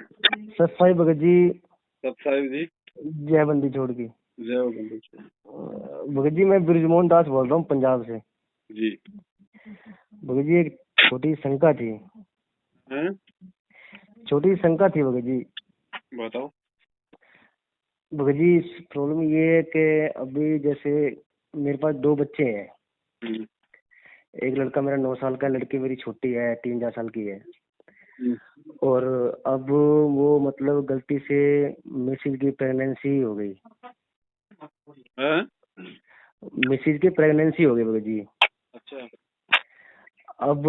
सत साई भगत जी। सतसाई जी। जय बंदी छोड़ की। जय हो बंदी छोड़। भगत जी मैं ब्रिजमोहन दास बोल रहा हूँ पंजाब से। जी। भगत जी एक छोटी शंका थी। हैं? छोटी शंका थी भगत जी। बताओ। भगत जी प्रॉब्लम ये है कि अभी जैसे मेरे पास दो बच्चे हैं। हम्म, एक लड़का मेरा 9 साल का है, लड़की मेरी छोटी है 3-4 साल की है। हम्म, और अब वो मतलब गलती से मिसिज की प्रेगनेंसी हो गई। हैं? मिसिज की प्रेगनेंसी हो गई भगत जी। अच्छा। अब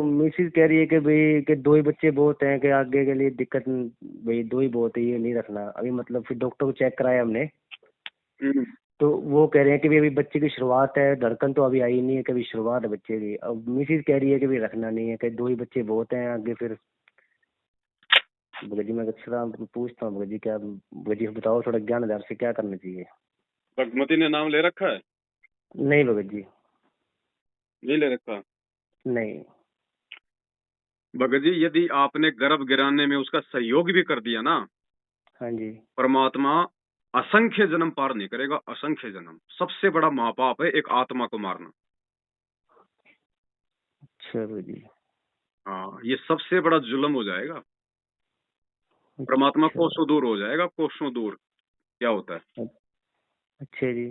मिसिज कह रही है कि भाई कि दो ही बच्चे बहुत हैं, कि आगे के लिए दिक्कत भाई दो ही बहुत है, ये नहीं रखना अभी। मतलब फिर डॉक्टर को चेक कराया हमने, हम्म, तो वो कह रहे हैं कि भाई अभी बच्चे की शुरुआत है, धड़कन तो अभी आई नहीं है, कभी शुरुआत है बच्चे की। अब मिसिज कह रही है कि भाई रखना नहीं है, कि दो ही बच्चे बहुत हैं आगे फिर। भगत जी मैं थोड़ा पूछता हूँ भगत जी, क्या भगत जी बताओ थोड़ा ज्ञान आधार से क्या करना चाहिए। बागमती ने नाम ले रखा है? नहीं भगत जी। नहीं ले रखा। नहीं। भगत जी यदि आपने गर्भ गिराने में उसका सहयोग भी कर दिया ना, हाँ जी। परमात्मा असंख्य जन्म पार नहीं करेगा। असंख्य जन्म सबसे बड़ा महापाप है, एक आत्मा को मारना। अच्छा भगत जी। हाँ, ये सबसे बड़ा जुल्म हो जाएगा। परमात्मा अच्छा। कोसों दूर हो जाएगा, कोसों दूर। क्या होता है, अच्छा जी।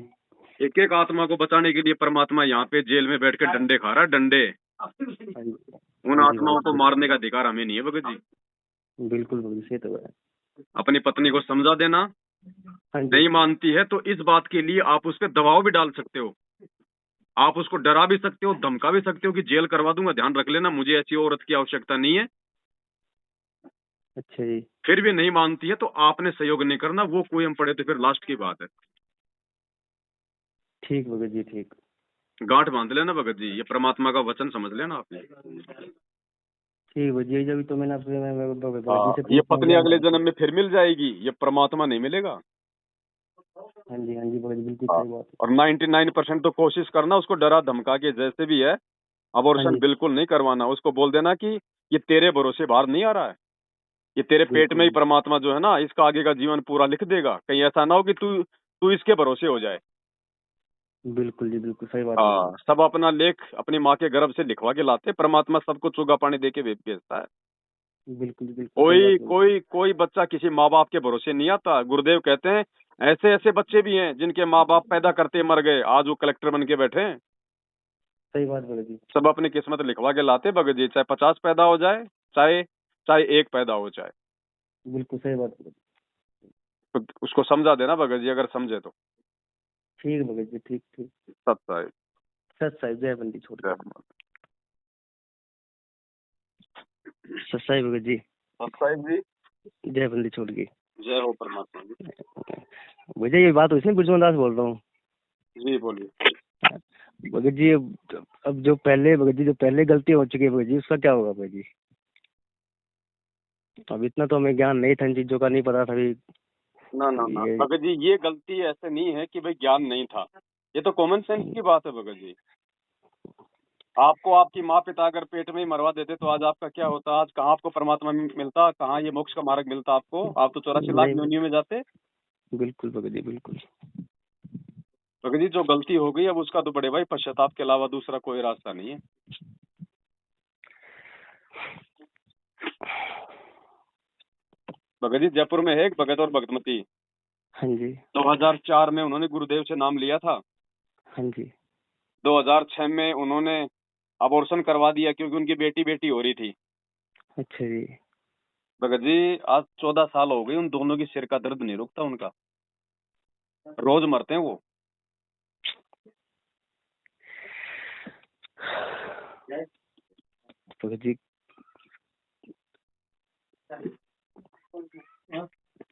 एक एक आत्मा को बचाने के लिए परमात्मा यहाँ पे जेल में बैठ के डंडे खा रहा है, डंडे। हाँ जी। उन हाँ जी आत्माओं भगत को जी। मारने का अधिकार हमें नहीं है भगत जी। बिल्कुल भगत जी, सही तो है। अपनी पत्नी को समझा देना, हाँ जी। नहीं मानती है तो इस बात के लिए आप उस पर दबाव भी डाल सकते हो। आप उसको डरा भी सकते हो, धमका भी सकते हो कि जेल करवा दूंगा, ध्यान रख लेना, मुझे ऐसी औरत की आवश्यकता नहीं है। अच्छा जी। फिर भी नहीं मानती है तो आपने सहयोग नहीं करना, वो कोई हम पड़े तो फिर लास्ट की बात है। ठीक भगत जी ठीक। गांठ बांध लेना भगत जी, ये परमात्मा का वचन समझ लेना आपने। ठीक भगत जी, जब तो मैंने आपसे मैं भगत जी हाँ, से ये पूछता हूँ पत्नी ज्ञान अगले आधार से। जन्म में फिर मिल जाएगी, ये परमात्मा नहीं मिलेगा। हाँ जी भगत जी, बिल्कुल हाँ, सही बात है। और 99% तो कोशिश करना उसको डरा धमका के जैसे भी है, हाँ अबॉर्शन जी। बिल्कुल नहीं करवाना। उसको बोल देना कि ये तेरे भरोसे बाहर नहीं आ रहा है, ये तेरे पेट में ही बिल्कुल परमात्मा जो है ना, इसका आगे का जीवन पूरा लिख देगा। कहीं ऐसा ना हो कि तू तू इसके भरोसे हो जाए। बिल्कुल जी, बिल्कुल सही बात बोली। हाँ, सब अपना लेख अपनी माँ के गर्भ से लिखवा के लाते, परमात्मा सबको चूगा पानी दे के भेजता है। बिल्कुल बिल्कुल सही कोई बात बोली। कोई कोई बच्चा किसी माँ बाप के भरोसे नहीं आता। गुरुदेव कहते हैं ऐसे ऐसे बच्चे भी हैं जिनके माँ बाप पैदा करते मर गए, आज वो कलेक्टर बन के बैठे हैं। सही बात भगत जी। सब अपनी किस्मत लिखवा के लाते भगत जी, चाहे 50 पैदा हो जाए, चाहे चाहे एक पैदा हो जाए। बिल्कुल सही बात भगत जी। तो उसको समझा देना भगत जी, अगर समझे तो। ठीक भगत जी, ठीक ठीक। सत्य है। सत साहिब जय बंदी छोड़ जय के। हनुमान। सत साहिब भगत जी। सत्य जी। जय बंदी छोड़ के। जय हो परमात्मा जी। भगत जी ये बात हुई थी, ब्रिजमोहन दास बोल रहा हूँ। जी बोलिए। भगत जी अब जो पहले भगत जी जो पहले गलती हो चुकी है भगत जी, उसका क्या होगा भगत जी। अब इतना तो हमें ज्ञान नहीं था, इन चीजों का नहीं पता था अभी। ना ना ना ये भगत जी, ये गलती ऐसे नहीं है कि भाई ज्ञान नहीं था, ये तो कॉमन सेंस की बात है भगत जी। आपको आपकी माँ पिता अगर पेट में ही मरवा देते तो आज आपका क्या होता? आज कहाँ आपको परमात्मा मिलता, कहाँ ये मोक्ष का मार्ग मिलता आपको? आप तो 84 लाख नहीं। योनियों में जाते। बिल्कुल भगत जी बिल्कुल। भगत जी जो गलती हो गई अब उसका तो बड़े भाई पश्चाताप के अलावा दूसरा कोई रास्ता नहीं है। भगत जी जयपुर में है एक भगत और भगतमती। हाँ जी। 2004 में उन्होंने गुरुदेव से नाम लिया था। हाँ जी। 2006 में उन्होंने अबॉर्शन करवा दिया क्योंकि उनकी बेटी बेटी हो रही थी। अच्छा जी। भगत जी आज 14 साल हो गए, उन दोनों की सिर का दर्द नहीं रुकता उनका, रोज मरते हैं वो। भगत जी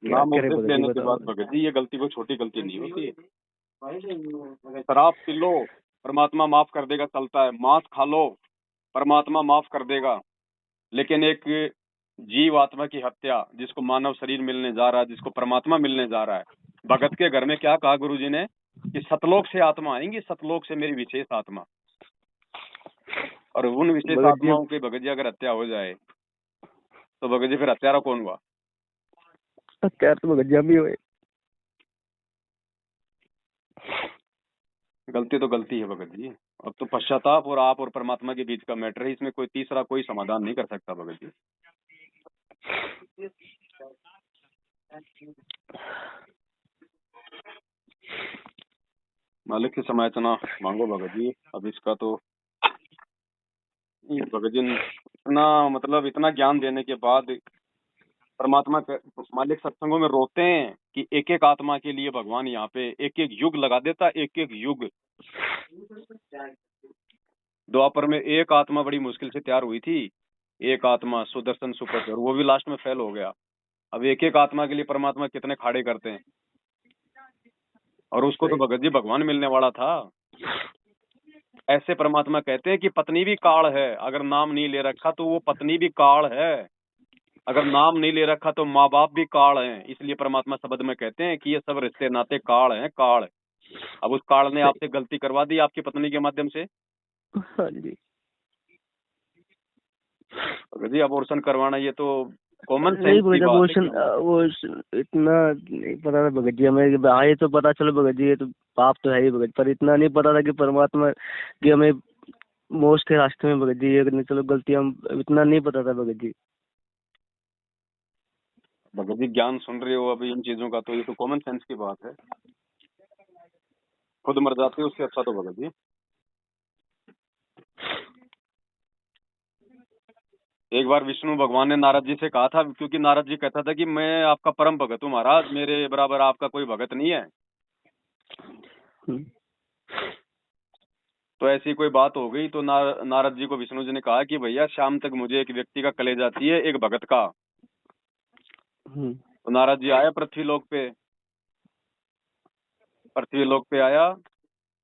क्या नाम करे उपदेश भगत जी, लेने के बताओ। बाद भगत जी, ये गलती कोई छोटी गलती नहीं होती है। शराब पी लो, परमात्मा माफ कर देगा, चलता है। मांस खा लो, परमात्मा माफ कर देगा। लेकिन एक जीव आत्मा की हत्या, जिसको मानव शरीर मिलने जा रहा है, जिसको परमात्मा मिलने जा रहा है, भगत के घर में क्या कहा गुरुजी ने कि सतलोक से आत्मा आएंगी, सतलोक से मेरी विशेष आत्मा। और उन विशेष भगत जी आत्माओं की भगत जी अगर हत्या हो जाए तो भगत जी फिर हत्यारा कौन हुआ? अत्याचार तो भगत जी हम ही हुए। गलती तो गलती है भगत जी। अब तो पश्चाताप और आप और परमात्मा के बीच का मैटर है, इसमें कोई तीसरा कोई समाधान नहीं कर सकता भगत जी। मालिक से समायाचना मांगो भगत जी। अब इसका तो भगत जी इतना मतलब इतना ज्ञान देने के बाद परमात्मा मालिक सत्संगों में रोते हैं कि एक एक आत्मा के लिए भगवान यहाँ पे एक एक युग लगा देता, एक एक युग। द्वापर में एक आत्मा बड़ी मुश्किल से तैयार हुई थी, एक आत्मा सुदर्शन सुपरचर, वो भी लास्ट में फेल हो गया। अब एक एक आत्मा के लिए परमात्मा कितने खाड़े करते हैं। और उसको तो भगत जी भगवान मिलने वाला था। ऐसे परमात्मा कहते हैं कि पत्नी भी काल है, अगर नाम नहीं ले रखा तो वो पत्नी भी काल है, अगर नाम नहीं ले रखा तो माँ बाप भी काल हैं। इसलिए परमात्मा शब्द में कहते हैं कि ये सब रिश्ते नाते काल हैं, काल। अब उस काल ने आपसे गलती करवा दी आपकी पत्नी के माध्यम से। हाँ जी भगत जी अबॉर्शन करवाना ये तो कॉमन नहीं सेंस की भगत, बात है। वो इतना नहीं पता था भगत जी हमें। आए तो पता चलो भगत जी, ये तो पाप तो है ही भगत, पर इतना नहीं पता था कि परमात्मा की हमें मोक्ष के रास्ते में भगत जी, ये नहीं चलो गलती, हम इतना नहीं पता था भगत जी। भगत जी ज्ञान सुन रहे हो अभी इन चीजों का, तो ये तो कॉमन सेंस की बात है। खुद मर जाते हो उससे अच्छा तो भगत जी। एक बार विष्णु भगवान ने नारद जी से कहा था, क्योंकि नारद जी कहता था कि मैं आपका परम भगत हूँ महाराज, मेरे बराबर आपका कोई भगत नहीं है। तो ऐसी कोई बात हो गई तो नारद जी को विष्णु जी ने कहा कि भैया शाम तक मुझे एक व्यक्ति का कलेजा चाहिए, एक भगत का। तो नारद जी आया पृथ्वी लोक पे आया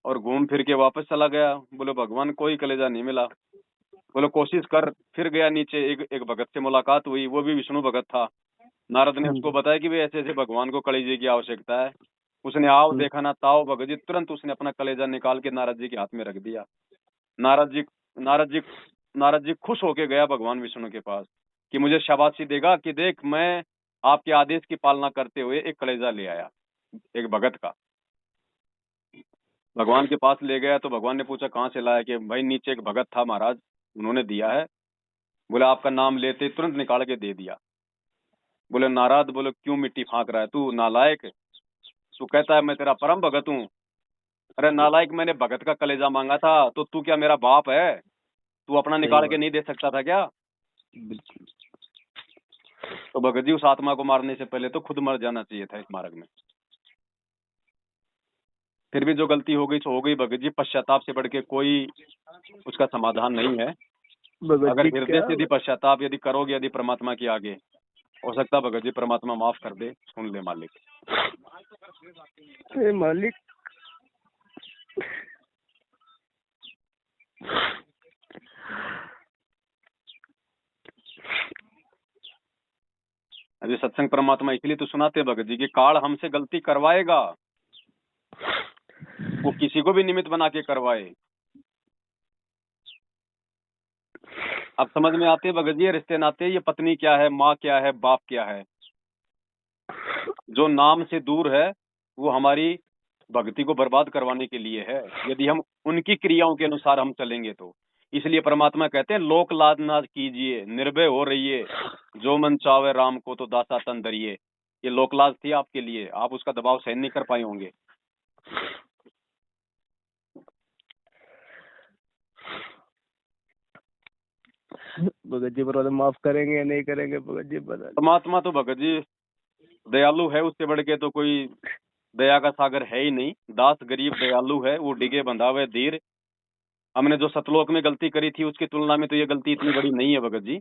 और घूम फिर के वापस चला गया। बोले भगवान कोई कलेजा नहीं मिला। बोले कोशिश कर। फिर गया नीचे, एक भगत से मुलाकात हुई, वो भी विष्णु भगत था। नारद ने उसको बताया कि भाई ऐसे ऐसे भगवान को कलेजे की आवश्यकता है। उसने आओ देखा ना ताओ भगत जी, तुरंत उसने अपना कलेजा निकाल के नारद जी के हाथ में रख दिया। नारद जी नारद जी नारद जी खुश होके गया भगवान विष्णु के पास कि मुझे शाबाशी देगा कि देख मैं आपके आदेश की पालना करते हुए एक कलेजा ले आया, एक भगत का। भगवान के पास ले गया तो भगवान ने पूछा कहाँ से लाया, कि भाई नीचे एक भगत था महाराज, उन्होंने दिया है। बोले आपका नाम लेते तुरंत निकाल के दे दिया। बोले नारद, बोले क्यों मिट्टी फाँक रहा है तू नालायक। तू कहता है मैं तेरा परम भगत हूँ। अरे नालायक, मैंने भगत का कलेजा मांगा था तो तू क्या मेरा बाप है? तू अपना निकाल के नहीं दे सकता था क्या? तो भगत जी उस आत्मा को मारने से पहले तो खुद मर जाना चाहिए था इस मार्ग में। फिर भी जो गलती हो गई सो हो गई भगत जी, पश्चाताप से बढ़ के कोई उसका समाधान नहीं है। अगर हृदय से यदि पश्चाताप यदि करोगे यदि परमात्मा के आगे, हो सकता है भगत जी परमात्मा माफ कर दे। सुन ले मालिक। मालिक अभी सत्संग परमात्मा इसलिए तो सुनाते भगत जी कि काल हमसे गलती करवाएगा, वो किसी को भी निमित्त बना के करवाए। अब समझ में आते भगत जी रिश्ते नाते, ये पत्नी क्या है, माँ क्या है, बाप क्या है। जो नाम से दूर है वो हमारी भक्ति को बर्बाद करवाने के लिए है, यदि हम उनकी क्रियाओं के अनुसार हम चलेंगे तो। इसलिए परमात्मा कहते हैं लोक लाज ना कीजिए, निर्भय हो रहिए, जो मन चावे राम को तो दासा तन धरिए। ये लोकलाज थी आपके लिए, आप उसका दबाव सहन नहीं कर पाए होंगे। भगत जी पर माफ करेंगे या नहीं करेंगे भगत जी बता। परमात्मा तो भगत जी दयालु है, उससे बढ़ के तो कोई दया का सागर है ही नहीं। दास गरीब दयालु है, वो डिगे बंधा हुए धीर। हमने जो सतलोक में गलती करी थी उसकी तुलना में तो ये गलती इतनी बड़ी नहीं है भगत जी।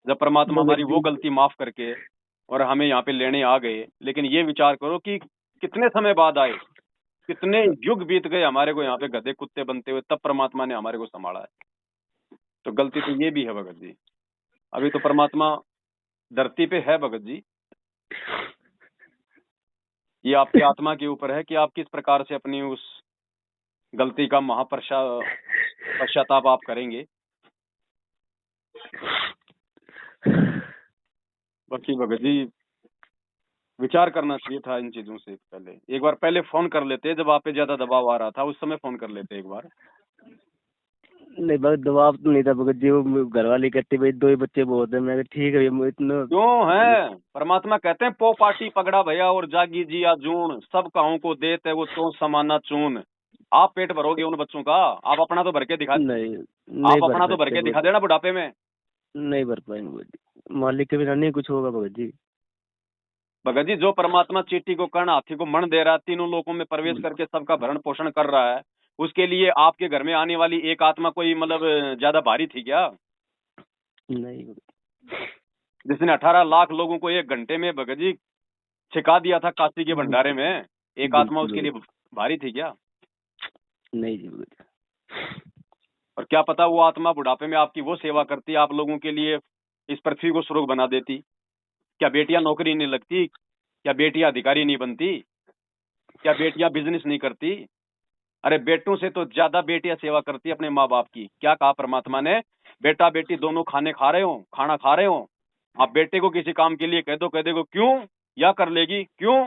जब परमात्मा हमारी वो गलती माफ करके और हमें यहाँ पे लेने आ गए, लेकिन ये विचार करो कि कितने समय बाद आए, कितने युग बीत गए हमारे को यहाँ पे गधे कुत्ते बनते हुए, तब परमात्मा ने हमारे को संभाला है। तो गलती तो ये भी है भगत जी। अभी तो परमात्मा धरती पे है भगत जी, ये आपकी आत्मा के ऊपर है कि आप किस प्रकार से अपनी उस गलती का पश्चाताप आप करेंगे। बाकी भगत जी विचार करना चाहिए था इन चीजों से पहले। एक बार पहले फोन कर लेते, जब आप पे ज्यादा दबाव आ रहा था उस समय फोन कर लेते एक बार। नहीं भगत दबाव तो नहीं था भगत जी, वो घर वाले कहते भाई 2 ही बच्चे बहुत है। मैं कहा, ठीक है भैया, इतना क्यों है? परमात्मा कहते हैं पो पाटी पगड़ा भैया और जागी जिया जून, सब काहों को देते वो तो समाना चून। आप पेट भरोगे उन बच्चों का? आप अपना तो भर के दिखा, नहीं नहीं आप भर अपना तो भर सकते के भगत दिखा जी, देना बुढ़ापे में। नहीं भर पाएंगे भगत जी, मालिक के बिना नहीं कुछ होगा भगत जी। भगत जी, जो परमात्मा चींटी को कर्ण हाथी को मन दे रहा है, तीनों लोकों में प्रवेश करके सबका भरण पोषण कर रहा है, उसके लिए आपके घर में आने वाली एक आत्मा कोई मतलब ज्यादा भारी थी क्या? नहीं भगत, जिसने 18 लाख लोगों को 1 घंटे में भगत जी छिका दिया था काशी के भंडारे में, एक आत्मा बिल्कुल उसके लिए भगत, भारी थी क्या? नहीं जी भगत जी। और क्या पता वो आत्मा बुढ़ापे में आपकी वो सेवा करती, आप लोगों के लिए इस पृथ्वी को स्वर्ग बना देती। क्या बेटियां नौकरी नहीं लगती? क्या बेटियां अधिकारी नहीं बनती? क्या बेटियां बिजनेस नहीं करती? अरे बेटों से तो ज्यादा बेटियां सेवा करती है अपने माँ बाप की। क्या कहा परमात्मा ने? बेटा बेटी दोनों खाने खा रहे हो, खाना खा रहे हो, आप बेटे को किसी काम के लिए कह दो, कह देगो क्यों, या कर लेगी क्यों,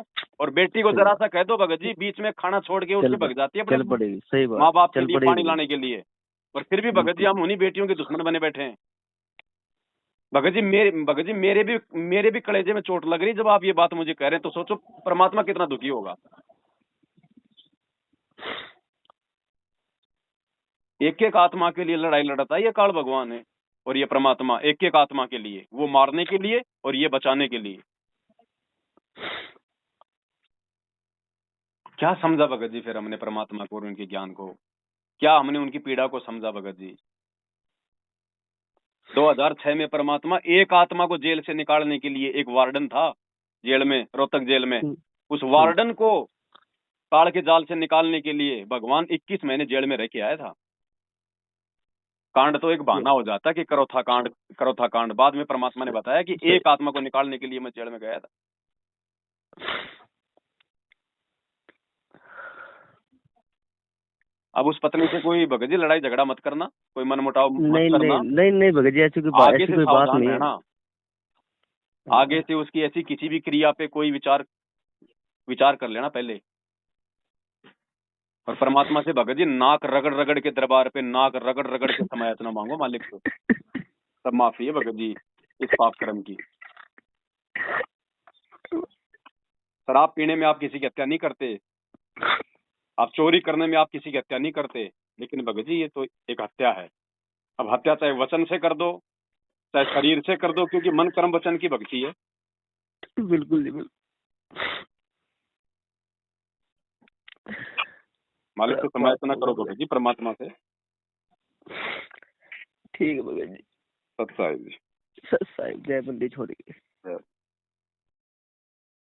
और बेटी को सही जरा बात, सा कह दो भगत जी, बीच में खाना छोड़ के उठ के भग जाती है अपने चल पड़ेगी, सही बात, माँ बाप के चल लिए पड़ेगी पानी भगत लाने के लिए। और फिर भी जी, भगत जी बिल्कुल। हम उन्हीं बेटियों के दुश्मन बने बैठे हैं। भगत जी मेरे भी कलेजे में चोट लग रही जब आप ये बात मुझे कह रहे हैं, तो सोचो परमात्मा कितना दुखी होगा। एक एक आत्मा के लिए लड़ाई लड़ता है ये काल भगवान है, और ये परमात्मा एक एक आत्मा के लिए, वो मारने के लिए और ये बचाने के लिए। क्या समझा भगत जी फिर हमने परमात्मा को और उनके ज्ञान को? क्या हमने उनकी पीड़ा को समझा भगत जी? 2006 में परमात्मा एक आत्मा को जेल से निकालने के लिए, एक वार्डन था जेल में, रोहतक जेल में, उस वार्डन को काल के जाल से निकालने के लिए भगवान 21 महीने जेल में रह के आया था। कांड तो एक बहाना हो जाता कि करो था कांड। बाद में परमात्मा ने बताया कि सही, एक आत्मा को निकालने के लिए मैं जेल में गया था। अब उस पत्नी से कोई भगत जी लड़ाई झगड़ा मत करना, कोई मनमुटाव मत नहीं नहीं करना। नहीं नहीं भगत जी, आगे ऐसी से कोई बात सावधान नहीं है। रहना। आगे से उसकी ऐसी किसी भी क्रिया पे कोई विचार कर लेना पहले। और परमात्मा से भगत जी नाक रगड़ रगड़ के दरबार पे नाक रगड़ रगड़ के समायाचना मांगो मालिक से, तब माफी है भगत जी इस पाप कर्म की। शराब पीने में आप किसी की हत्या नहीं करते, आप चोरी करने में आप किसी की हत्या नहीं करते, लेकिन भगत जी ये तो एक हत्या है। अब हत्या चाहे वचन से कर दो चाहे शरीर से कर दो, क्योंकि मन कर्म वचन की भक्ति है। बिल्कुल जी, बिल्कुल। मालिक से समायाचना करो भगत जी परमात्मा से। ठीक है भगत जी। सत्साई जी। सत साहिब, जय बंदी छोड़ी।